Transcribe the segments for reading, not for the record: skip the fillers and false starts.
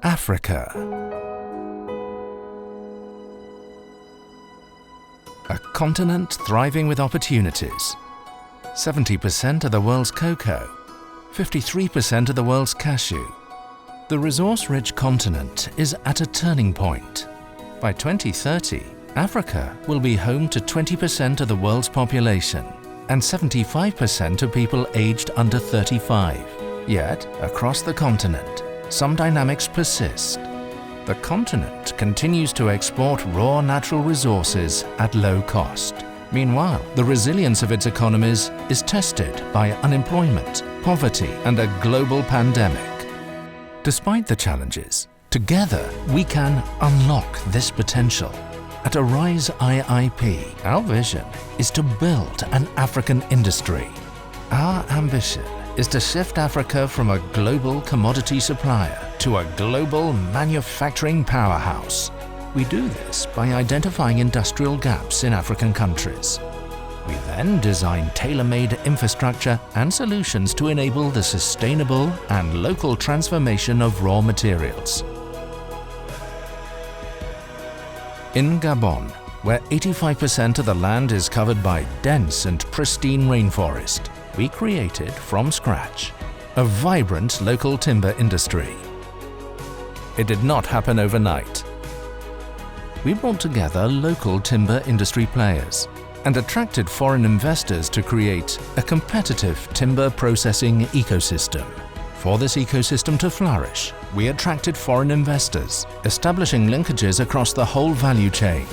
Africa. A continent thriving with opportunities. 70% of the world's cocoa, 53% of the world's cashew. The resource-rich continent is at a turning point. By 2030, Africa will be home to 20% of the world's population and 75% of people aged under 35. Yet, across the continent, some dynamics persist. The continent continues to export raw natural resources at low cost. Meanwhile, the resilience of its economies is tested by unemployment, poverty, and a global pandemic. Despite the challenges, together we can unlock this potential. At ARISE IIP, our vision is to build an African industry. Our ambition is to shift Africa from a global commodity supplier to a global manufacturing powerhouse. We do this by identifying industrial gaps in African countries. We then design tailor-made infrastructure and solutions to enable the sustainable and local transformation of raw materials. In Gabon, where 85% of the land is covered by dense and pristine rainforest, we created from scratch a vibrant local timber industry. It did not happen overnight. We brought together local timber industry players and attracted foreign investors to create a competitive timber processing ecosystem. For this ecosystem to flourish, we attracted foreign investors, establishing linkages across the whole value chain,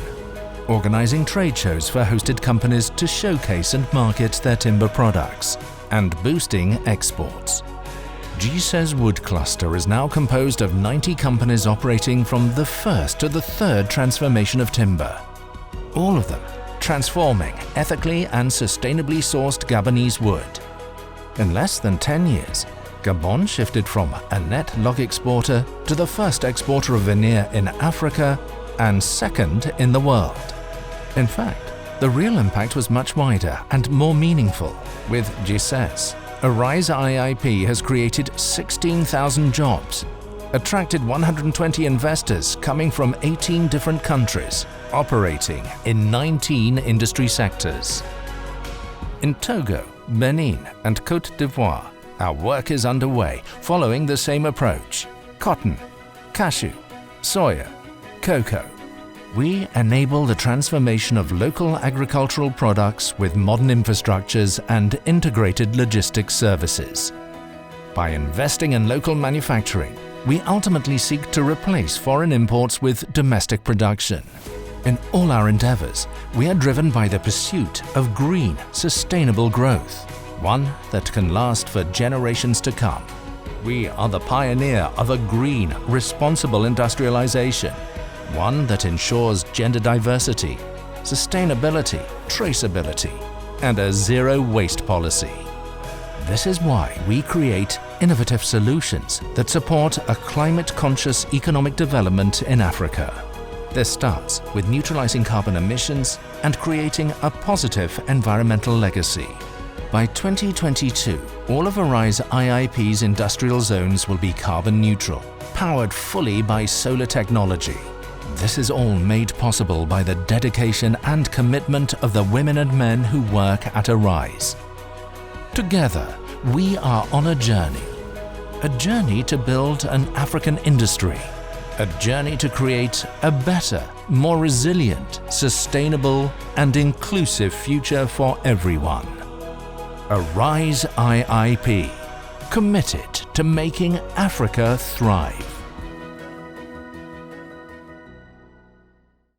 organizing trade shows for hosted companies to showcase and market their timber products, and boosting exports. GSE's Wood Cluster is now composed of 90 companies operating from the first to the third transformation of timber. All of them transforming ethically and sustainably sourced Gabonese wood. In less than 10 years, Gabon shifted from a net log exporter to the first exporter of veneer in Africa and second in the world. In fact, the real impact was much wider and more meaningful. With GSE's, ARISE IIP has created 16,000 jobs, attracted 120 investors coming from 18 different countries, operating in 19 industry sectors. In Togo, Benin, and Côte d'Ivoire, our work is underway following the same approach. Cotton, cashew, soya, cocoa. We enable the transformation of local agricultural products with modern infrastructures and integrated logistics services. By investing in local manufacturing, we ultimately seek to replace foreign imports with domestic production. In all our endeavors, we are driven by the pursuit of green, sustainable growth, one that can last for generations to come. We are the pioneer of a green, responsible industrialization, one that ensures gender diversity, sustainability, traceability, and a zero-waste policy. This is why we create innovative solutions that support a climate-conscious economic development in Africa. This starts with neutralizing carbon emissions and creating a positive environmental legacy. By 2022, all of ARISE IIP's industrial zones will be carbon neutral, powered fully by solar technology. This is all made possible by the dedication and commitment of the women and men who work at ARISE. Together, we are on a journey to build an African industry, a journey to create a better, more resilient, sustainable, and inclusive future for everyone. ARISE IIP, committed to making Africa thrive.